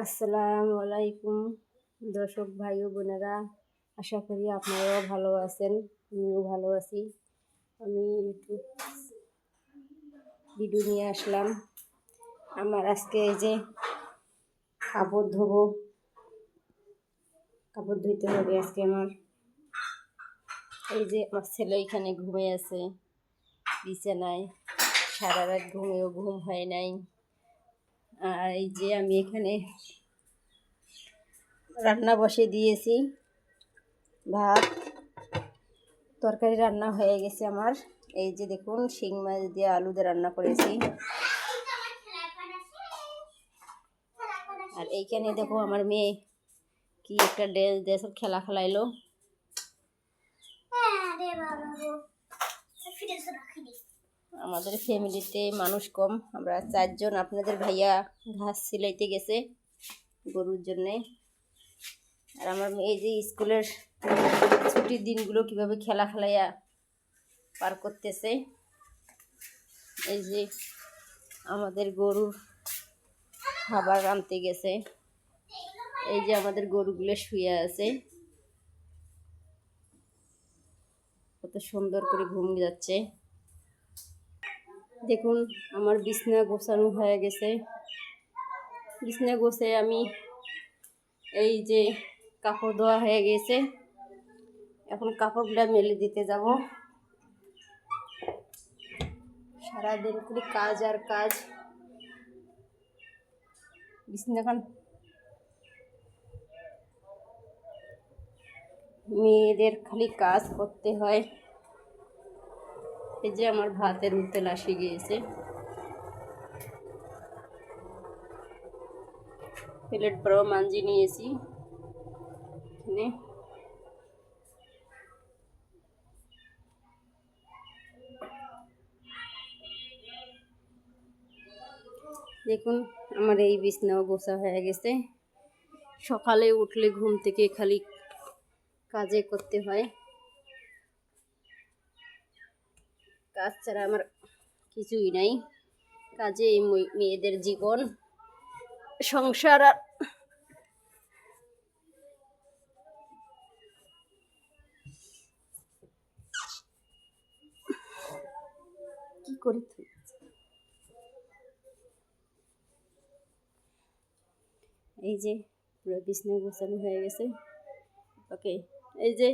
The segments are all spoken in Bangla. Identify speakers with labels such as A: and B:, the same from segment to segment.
A: আসসালামু আলাইকুম দর্শক ভাই ও বোনেরা, আশা করি আপনারাও ভালো আছেন। আমিও ভালো আছি। আমি ইউটিউব ভিডিও নিয়ে আসলাম। আমার আজকে এই যে কাপড় ধোবো, কাপড় ধুইতে হবে আজকে আমার। এই যে আমার ছেলে এখানে ঘুমিয়ে আছে বিছানায়, সারা রাত ঘুমেও ঘুম হয় নাই। আর এই যে আমি এখানে রান্না বসে দিয়েছি, ভাত তরকারি রান্না হয়ে গেছে আমার। এই যে দেখুন, শিং মাছ দিয়ে আলু দিয়ে রান্না করেছি। আর এইখানে দেখো আমার মেয়ে কি একটা ড্রেস খেলা খেলাইলো। আমাদের ফ্যামিলিতে মানুষ কম, আমরা 4 জন। আপনাদের ভাইয়া ঘাস সিলাইতে গেছে গরুর জন্যে। আর আমার মেয়ে যে স্কুলের ছুটির দিনগুলো কিভাবে খেলা খেলাইয়া পার করতেছে। এই যে আমাদের গরুর খাবার আনতে গেছে। এই যে আমাদের গরুগুলো শুয়ে আছে, কত সুন্দর করে ঘুম যাচ্ছে। দেখুন আমার বিছনা গোছানো হয়ে গেছে। বিছনা গোছে আমি এই যে কাপড় ধোয়া হয়ে গেছে, এখন কাপড়গুলো মেলে দিতে যাব। সারাদিন খালি কাজ আর কাজ। বিছনাখান মেয়েদের খালি কাজ করতে হয়। এই যে আমার ভাতের উতেল আসে গিয়েছে, প্লেট বড় মাঞ্জি নিয়েছি এখানে। দেখুন আমার এই বিছনাও গোছা হয়ে গেছে। সকালে উঠলে ঘুম থেকে খালি কাজে করতে হয়, কাজ ছাড়া আমার কিছুই নাই। কাজে মেয়েদের জীবন, সংসার। আর কি করি, এই যে পুরো বিছনা গোছানো হয়ে গেছে। ওকে, এই যে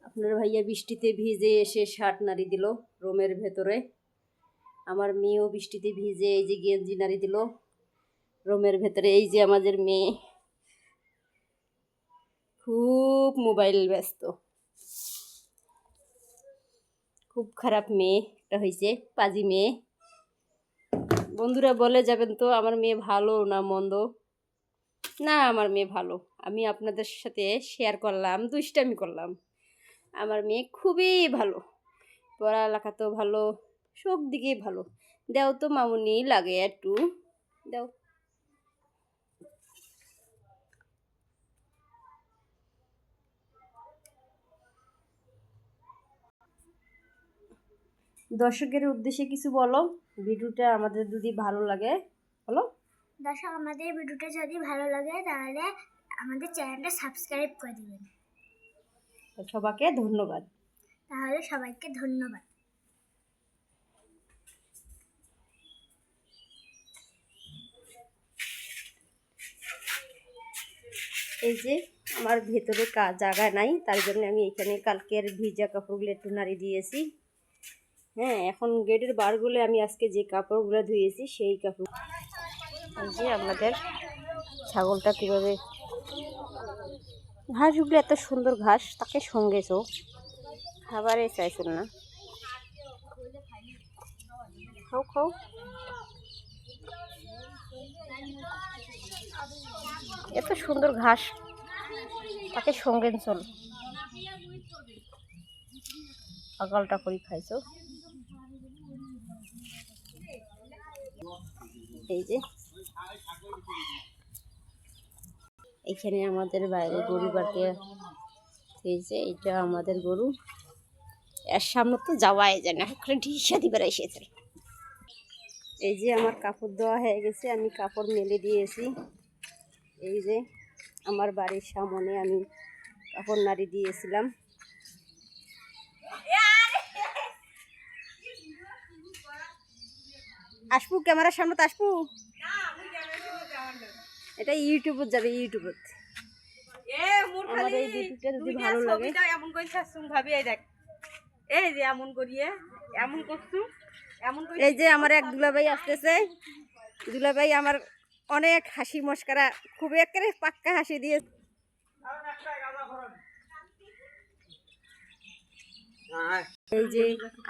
A: আপনার ভাইয়া বৃষ্টিতে ভিজে এসে শার্ট নাড়ি দিল রুমের ভেতরে। আমার মেয়েও বৃষ্টিতে ভিজে এই যে গেঞ্জি নাড়ি দিল রুমের ভেতরে। এই যে আমাদের মেয়ে খুব মোবাইল ব্যস্ত, খুব খারাপ মেয়ে এটা হয়েছে, পাজি মেয়ে। বন্ধুরা বলে যাবেন তো আমার মেয়ে ভালো না মন্দ? না, আমার মেয়ে ভালো। আমি আপনাদের সাথে শেয়ার করলাম, দুষ্টামি করলাম। আমার মেয়ে খুবই ভালো, পড়ালেখাতেও ভালো, সব দিকেই ভালো। দাও তো মামুনি, লাগে একটু দাও। দর্শকের উদ্দেশ্যে কিছু বলো, ভিডিওটা আমাদের যদি ভালো লাগে বলো।
B: দর্শক, আমাদের ভিডিওটা যদি ভালো লাগে তাহলে আমাদের চ্যানেলটা সাবস্ক্রাইব করে দিবেন।
A: সবাইকে ধন্যবাদ।
B: তাহলে সবাইকে ধন্যবাদ।
A: এই যে আমার ভেতরে জায়গা নাই, তার জন্য আমি এখানে কালকের ভিজা কাপড়গুলো একটু নাড়ি দিয়েছি। হ্যাঁ, এখন গেটের বারগুলো আমি আজকে যে কাপড়গুলো ধুয়েছি সেই কাপড়। এই যে আমাদের ছাগলটা কীভাবে ঘাসগুলো, এত সুন্দর ঘাস, তাকে সঙ্গেছো খাবারে চাইছিল না। খাও খাও। এত সুন্দর ঘাস, তাকে সঙ্গে চল, পাগলটা করে খাইছো। এই যে এখানে আমাদের বাইরে গরু বাড়তে হয়েছে, এটা আমাদের গরু। এর সামনে তো যাওয়াই যায় না, ওখানে ঢিসা দিবার এসেছে। এই যে আমার কাপড় দেওয়া হয়ে গেছে, আমি কাপড় মেলে দিয়েছি। এই যে আমার বাড়ির সামনে আমি কাপড় নাড়ি দিয়েছিলাম। আসবো ক্যামেরার সামনে তো আসবো, এটা ইউটিউবে যাবে, ইউটিউবে। আমার এই ভিডিওটা যদি ভালো লাগে,
C: এমন করে ছাড়ছুম ভাবি, এই দেখ, এই যে এমন করিয়ে এমন করছুম, এমন করে
A: এই যে আমার এক দুলাভাই আসতেছে। দুলাভাই আমার অনেক হাসি মস্করা, খুব একেবারে পাক্কা হাসি দিয়ে। এই যে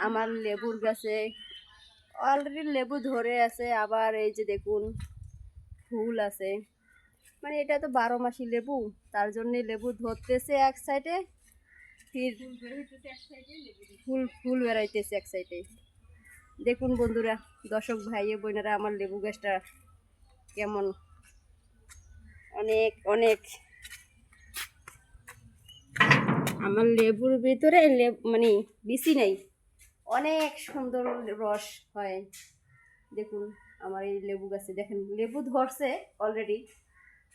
A: আমার লেবুর গাছে অলরেডি লেবু ধরে আছে, আবার এই যে দেখুন ফুল আছে, মানে এটা তো 12 মাসি লেবু, তার জন্য লেবু ধরতেছে এক সাইডে, ফির ফুল ফুল বেড়াইতেছে এক সাইডে। দেখুন বন্ধুরা, দর্শক ভাই বোনেরা, আমার লেবু গাছটা কেমন, অনেক অনেক আমার লেবুর ভিতরে মানে বিচি নেই, অনেক সুন্দর রস হয়। দেখুন আমার এই লেবু গাছে দেখেন লেবু ধরছে অলরেডি,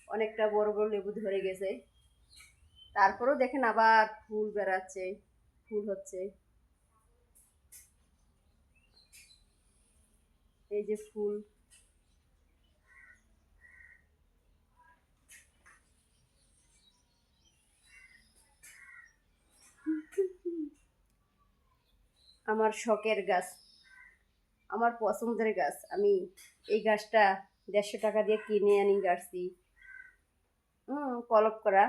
A: অনেকটা বড় বড় লেবু ধরে গেছে, তারপরেও দেখেন আবার ফুল বেড়াচ্ছে, ফুল হচ্ছে, এই যে ফুল। আমার শখের গাছ, আমার পছন্দের গাছ, আমি এই গাছটা 150 টাকা দিয়ে কিনে আনি গাছছি, কলপ করা,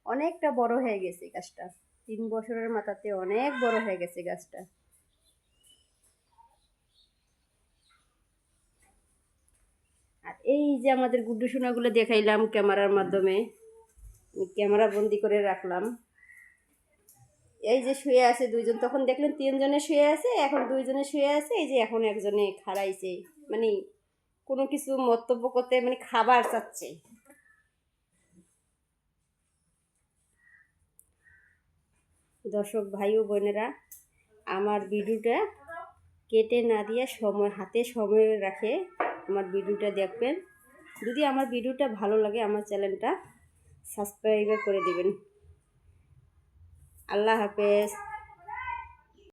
A: অনেকটা বড় হয়ে গেছে গাছটা, 3 বছরের মাথাতে অনেক বড় হয়ে গেছে গাছটা। আর এই যে আমাদের গুড্ডু সোনাগুলো দেখাইলাম ক্যামেরার মাধ্যমে, ক্যামেরা বন্দি করে রাখলাম। এই যে শুয়ে আছে দুইজন, তখন দেখলেন 3 জনে শুয়ে আছে, এখন 2 জনে শুয়ে আছে, এই যে এখন একজনে খাড়াইছে, মানে কোনো কিছু মন্তব্য করতে, মানে খাবার চাচ্ছে। দর্শক ভাই ও বোনেরা, আমার ভিডিওটা কেটে না দিয়ে হাতে সময় রাখে আমার ভিডিওটা দেখবেন। যদি আমার ভিডিওটা ভালো লাগে আমার চ্যানেলটা সাবস্ক্রাইব করে দিবেন। আল্লাহ হাফেজ।